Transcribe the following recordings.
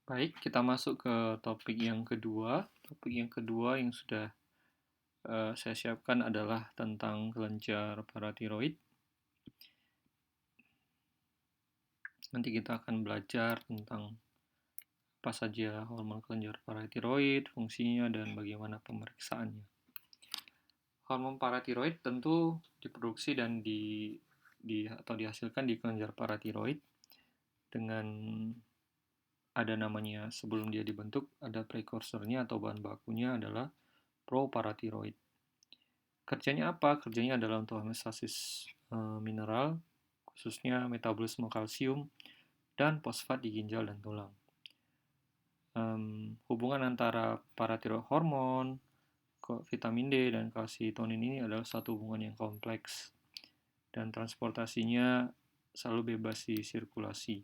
Baik, kita masuk ke topik yang kedua. Topik yang kedua yang sudah saya siapkan adalah tentang kelenjar paratiroid. Nanti kita akan belajar tentang apa saja hormon kelenjar paratiroid, fungsinya, dan bagaimana pemeriksaannya. Hormon paratiroid tentu diproduksi dan atau dihasilkan di kelenjar paratiroid dengan ada namanya sebelum dia dibentuk, ada prekursornya atau bahan bakunya adalah proparatiroid. Kerjanya apa? Kerjanya adalah untuk homeostasis mineral, khususnya metabolisme kalsium dan fosfat di ginjal dan tulang. Hubungan antara paratiroid hormon, vitamin D, dan kalsitonin ini adalah satu hubungan yang kompleks dan transportasinya selalu bebas di sirkulasi.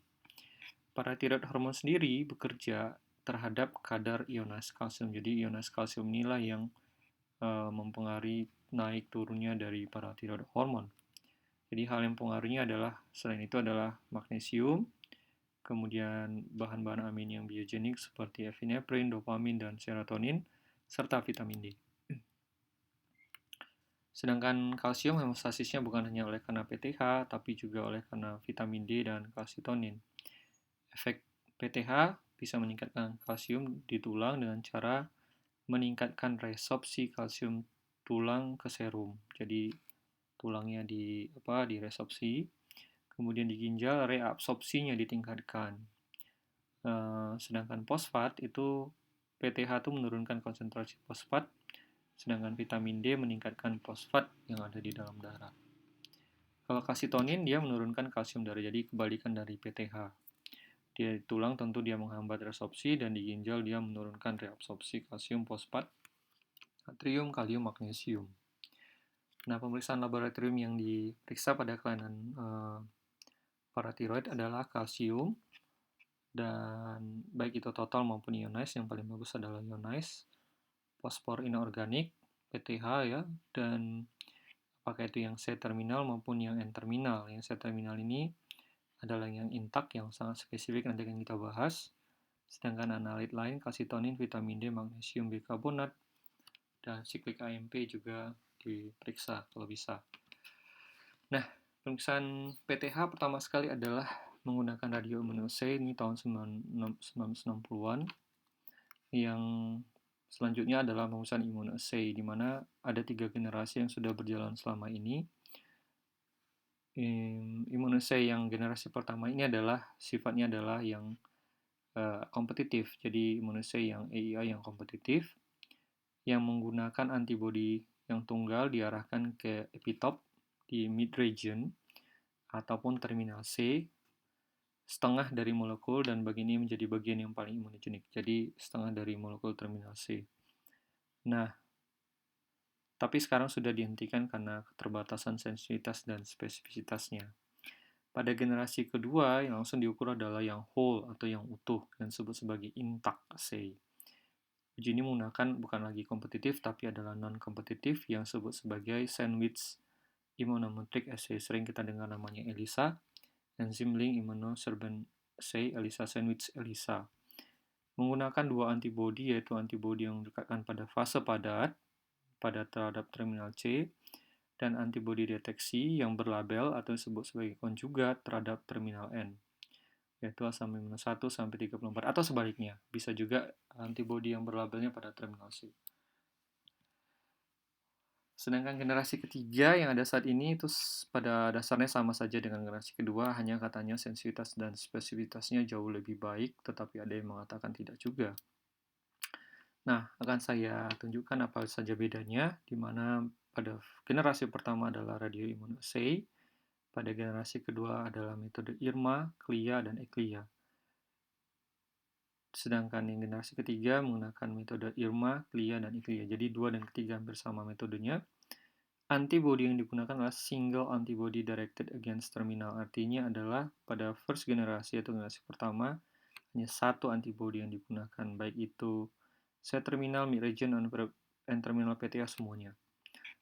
Paratiroid hormon sendiri bekerja terhadap kadar ionisasi kalsium. Jadi ionisasi kalsium inilah yang mempengaruhi naik turunnya dari paratiroid hormon. Jadi hal yang mempengaruhinya adalah selain itu adalah magnesium, kemudian bahan-bahan amin yang biogenik seperti epinefrin, dopamin, dan serotonin, serta vitamin D. Sedangkan kalsium hemostasisnya bukan hanya oleh karena PTH, tapi juga oleh karena vitamin D dan kalsitonin. Efek PTH bisa meningkatkan kalsium di tulang dengan cara meningkatkan resorpsi kalsium tulang ke serum. Jadi tulangnya diresorpsi, kemudian di ginjal reabsorpsinya ditingkatkan. Sedangkan fosfat itu PTH itu menurunkan konsentrasi fosfat, sedangkan vitamin D meningkatkan fosfat yang ada di dalam darah. Kalau kalsitonin dia menurunkan kalsium darah, jadi kebalikan dari PTH. Dia di tulang tentu dia menghambat resorpsi, dan di ginjal dia menurunkan reabsorpsi kalsium, fosfat, natrium, kalium, magnesium. Nah, pemeriksaan laboratorium yang diperiksa pada kelainan paratiroid adalah kalsium, dan baik itu total maupun ionized, yang paling bagus adalah ionized, fosfor inorganik, PTH ya, dan apakah itu yang C-terminal maupun yang N-terminal. Yang C-terminal ini adalah yang intak, yang sangat spesifik, nanti akan kita bahas. Sedangkan analit lain, kalsitonin, vitamin D, magnesium bikarbonat, dan siklik AMP juga diperiksa kalau bisa. Nah, pemeriksaan PTH pertama sekali adalah menggunakan radioimmunoassay, ini tahun 1960-an. Yang selanjutnya adalah pemeriksaan immunoassay, di mana ada 3 generasi yang sudah berjalan selama ini. Immunoassay yang generasi pertama ini adalah sifatnya adalah yang kompetitif. Jadi immunoassay yang AII yang kompetitif, yang menggunakan antibodi yang tunggal diarahkan ke epitop di mid region ataupun terminal C, setengah dari molekul, dan bagian ini menjadi bagian yang paling imunogenik. Jadi setengah dari molekul terminal C. Nah, tapi sekarang sudah dihentikan karena keterbatasan sensitivitas dan spesifisitasnya. Pada generasi kedua, yang langsung diukur adalah yang whole atau yang utuh, yang disebut sebagai intact assay. Uji ini menggunakan bukan lagi kompetitif, tapi adalah non-kompetitif yang disebut sebagai sandwich immunometric assay. Sering kita dengar namanya ELISA, Enzyme Link Immunosorbent Assay, ELISA Sandwich ELISA. Menggunakan dua antibodi, yaitu antibodi yang mendekatkan pada fase padat terhadap terminal C, dan antibodi deteksi yang berlabel atau disebut sebagai konjugat terhadap terminal N, yaitu asam amino 1 sampai 34, atau sebaliknya, bisa juga antibodi yang berlabelnya pada terminal C. Sedangkan generasi ketiga yang ada saat ini itu pada dasarnya sama saja dengan generasi kedua, hanya katanya sensitivitas dan spesifitasnya jauh lebih baik, tetapi ada yang mengatakan tidak juga. Nah, akan saya tunjukkan apa saja bedanya, di mana pada generasi pertama adalah radioimmunoassay, pada generasi kedua adalah metode IRMA, CLIA, dan ECLIA. Sedangkan yang generasi ketiga menggunakan metode IRMA, CLIA, dan ECLIA. Jadi 2 dan ketiga hampir sama metodenya. Antibody yang digunakan adalah single antibody directed against terminal. Artinya adalah pada first generasi atau generasi pertama, hanya satu antibody yang digunakan, baik itu C-terminal, mid-region, N-terminal, PTA, semuanya.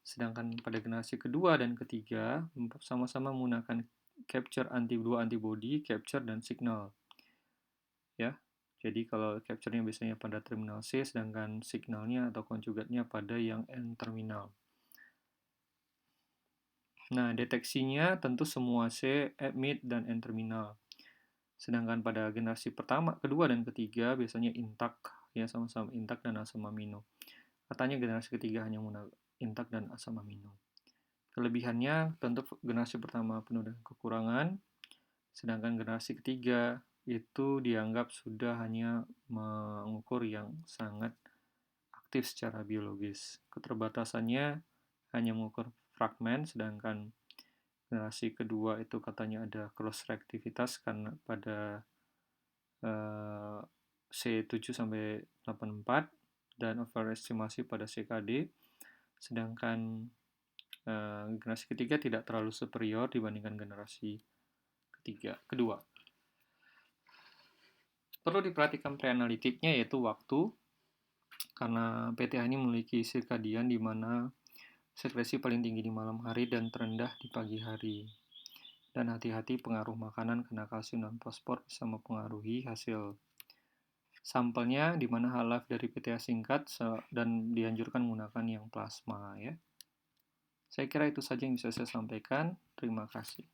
Sedangkan pada generasi kedua dan ketiga, sama-sama menggunakan capture dua antibody, capture dan signal. Ya, Jadi kalau capture-nya biasanya pada terminal C, sedangkan signalnya atau konjugatnya pada yang N terminal. Nah, deteksinya tentu semua C, mid, dan N terminal. Sedangkan pada generasi pertama, kedua, dan ketiga biasanya intak, ya sama-sama intak dan asam amino. Katanya generasi ketiga hanya menggunakan intak dan asam amino. Kelebihannya tentu generasi pertama penuh dengan kekurangan, sedangkan generasi ketiga itu dianggap sudah hanya mengukur yang sangat aktif secara biologis. Keterbatasannya hanya mengukur fragmen, sedangkan generasi kedua itu katanya ada cross reaktivitas karena pada C7 sampai 84 dan overestimasi pada CKD, sedangkan generasi ketiga tidak terlalu superior dibandingkan generasi kedua. Perlu diperhatikan preanalitiknya yaitu waktu, karena PTH ini memiliki sirkadian di mana sekresi paling tinggi di malam hari dan terendah di pagi hari. Dan hati-hati pengaruh makanan karena kalsium dan fosfor bisa mempengaruhi hasil sampelnya, di mana halaf dari PTH singkat dan dianjurkan menggunakan yang plasma ya. Saya kira itu saja yang bisa saya sampaikan. Terima kasih.